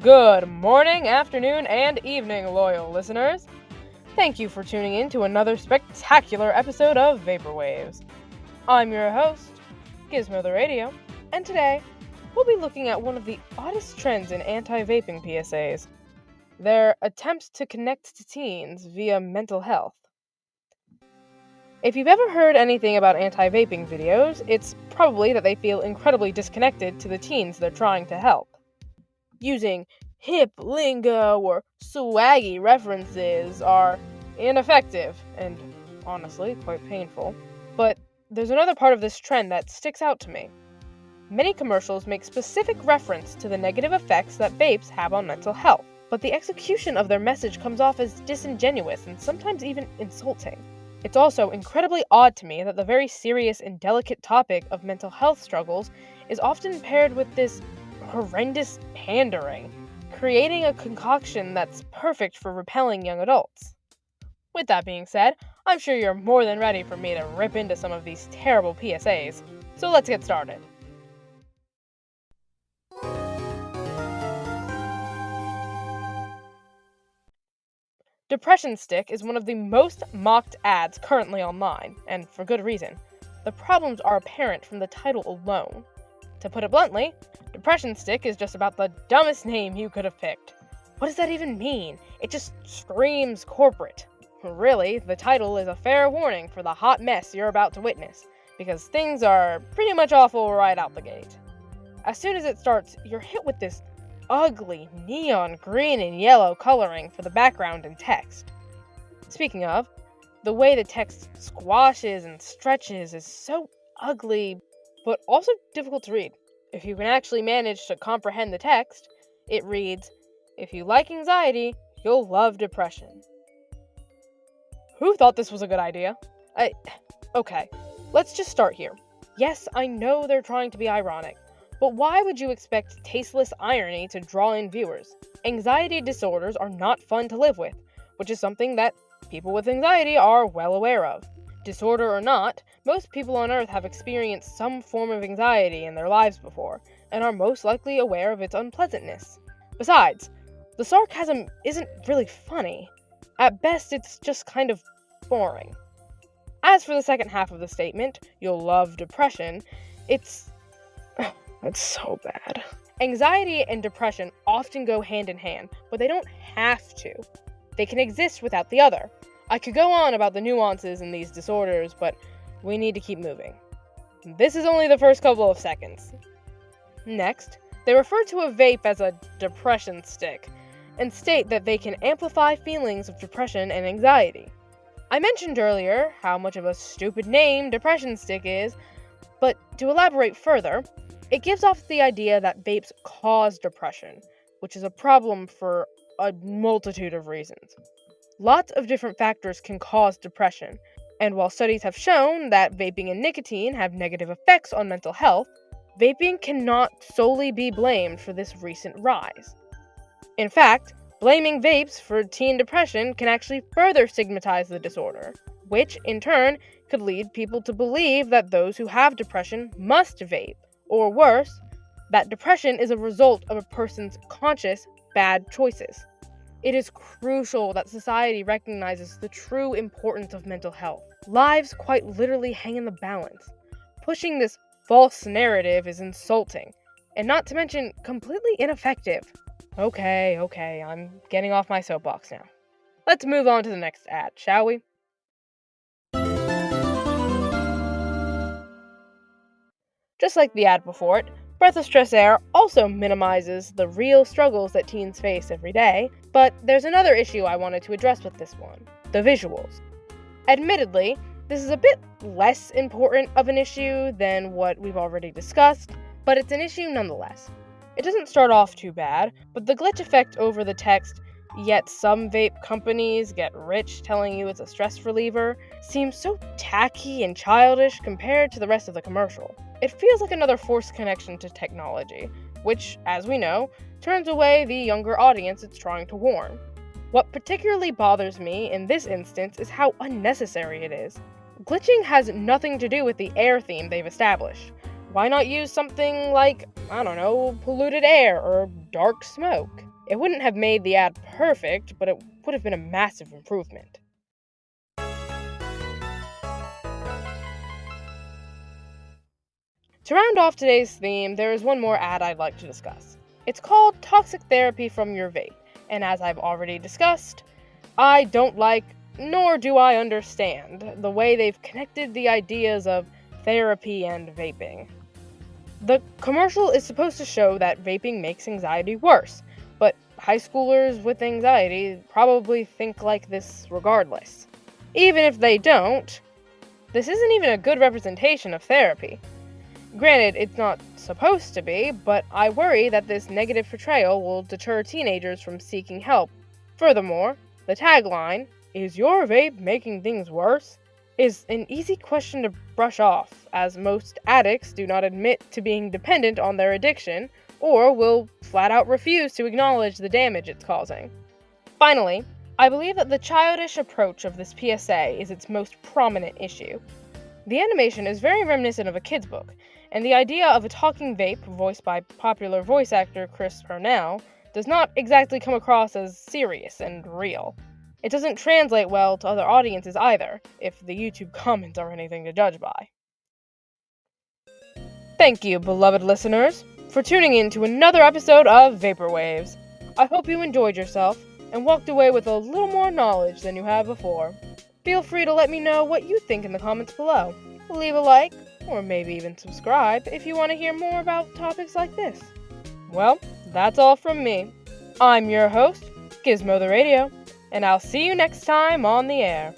Good morning, afternoon, and evening, loyal listeners. Thank you for tuning in to another spectacular episode of Vaper-Waves. I'm your host, Gizmo the Radio, and today we'll be looking at one of the oddest trends in anti-vaping PSAs, their attempts to connect to teens via mental health. If you've ever heard anything about anti-vaping videos, it's probably that they feel incredibly disconnected to the teens they're trying to help. Using hip lingo or swaggy references are ineffective and, honestly, quite painful. But there's another part of this trend that sticks out to me. Many commercials make specific reference to the negative effects that vapes have on mental health, but the execution of their message comes off as disingenuous and sometimes even insulting. It's also incredibly odd to me that the very serious and delicate topic of mental health struggles is often paired with this horrendous pandering, creating a concoction that's perfect for repelling young adults. With that being said, I'm sure you're more than ready for me to rip into some of these terrible PSAs, so let's get started. Depression Stick is one of the most mocked ads currently online, and for good reason. The problems are apparent from the title alone. To put it bluntly, Depression Stick is just about the dumbest name you could have picked. What does that even mean? It just screams corporate. Really, the title is a fair warning for the hot mess you're about to witness, because things are pretty much awful right out the gate. As soon as it starts, you're hit with this ugly neon green and yellow coloring for the background and text. Speaking of, the way the text squashes and stretches is so ugly, but also difficult to read. If you can actually manage to comprehend the text, it reads, "If you like anxiety, you'll love depression." Who thought this was a good idea? Okay, let's just start here. Yes, I know they're trying to be ironic, but why would you expect tasteless irony to draw in viewers? Anxiety disorders are not fun to live with, which is something that people with anxiety are well aware of. Disorder or not, most people on Earth have experienced some form of anxiety in their lives before, and are most likely aware of its unpleasantness. Besides, the sarcasm isn't really funny. At best, it's just kind of boring. As for the second half of the statement, "you'll love depression," it's so bad. Anxiety and depression often go hand in hand, but they don't have to. They can exist without the other. I could go on about the nuances in these disorders, but we need to keep moving. This is only the first couple of seconds. Next, they refer to a vape as a depression stick, and state that they can amplify feelings of depression and anxiety. I mentioned earlier how much of a stupid name Depression Stick is, but to elaborate further, it gives off the idea that vapes cause depression, which is a problem for a multitude of reasons. Lots of different factors can cause depression, and while studies have shown that vaping and nicotine have negative effects on mental health, vaping cannot solely be blamed for this recent rise. In fact, blaming vapes for teen depression can actually further stigmatize the disorder, which, in turn, could lead people to believe that those who have depression must vape, or worse, that depression is a result of a person's conscious, bad choices. It is crucial that society recognizes the true importance of mental health. Lives quite literally hang in the balance. Pushing this false narrative is insulting, and not to mention completely ineffective. Okay, I'm getting off my soapbox now. Let's move on to the next ad, shall we? Just like the ad before it, Breathless Air also minimizes the real struggles that teens face every day, but there's another issue I wanted to address with this one: the visuals. Admittedly, this is a bit less important of an issue than what we've already discussed, but it's an issue nonetheless. It doesn't start off too bad, but the glitch effect over the text, "yet some vape companies get rich telling you it's a stress reliever," seems so tacky and childish compared to the rest of the commercial. It feels like another forced connection to technology, which, as we know, turns away the younger audience it's trying to warn. What particularly bothers me in this instance is how unnecessary it is. Glitching has nothing to do with the air theme they've established. Why not use something like, polluted air or dark smoke? It wouldn't have made the ad perfect, but it would have been a massive improvement. To round off today's theme, there is one more ad I'd like to discuss. It's called Toxic Therapy from Your Vape, and as I've already discussed, I don't like, nor do I understand, the way they've connected the ideas of therapy and vaping. The commercial is supposed to show that vaping makes anxiety worse, but high schoolers with anxiety probably think like this regardless. Even if they don't, this isn't even a good representation of therapy. Granted, it's not supposed to be, but I worry that this negative portrayal will deter teenagers from seeking help. Furthermore, the tagline, "Is your vape making things worse?" is an easy question to brush off, as most addicts do not admit to being dependent on their addiction, or will flat out refuse to acknowledge the damage it's causing. Finally, I believe that the childish approach of this PSA is its most prominent issue. The animation is very reminiscent of a kid's book, and the idea of a talking vape, voiced by popular voice actor Chris Purnell, does not exactly come across as serious and real. It doesn't translate well to other audiences either, if the YouTube comments are anything to judge by. Thank you, beloved listeners, for tuning in to another episode of Vaper-Waves. I hope you enjoyed yourself, and walked away with a little more knowledge than you had before. Feel free to let me know what you think in the comments below. Leave a like, or maybe even subscribe if you want to hear more about topics like this. Well, that's all from me. I'm your host, Gizmo the Radio, and I'll see you next time on the air.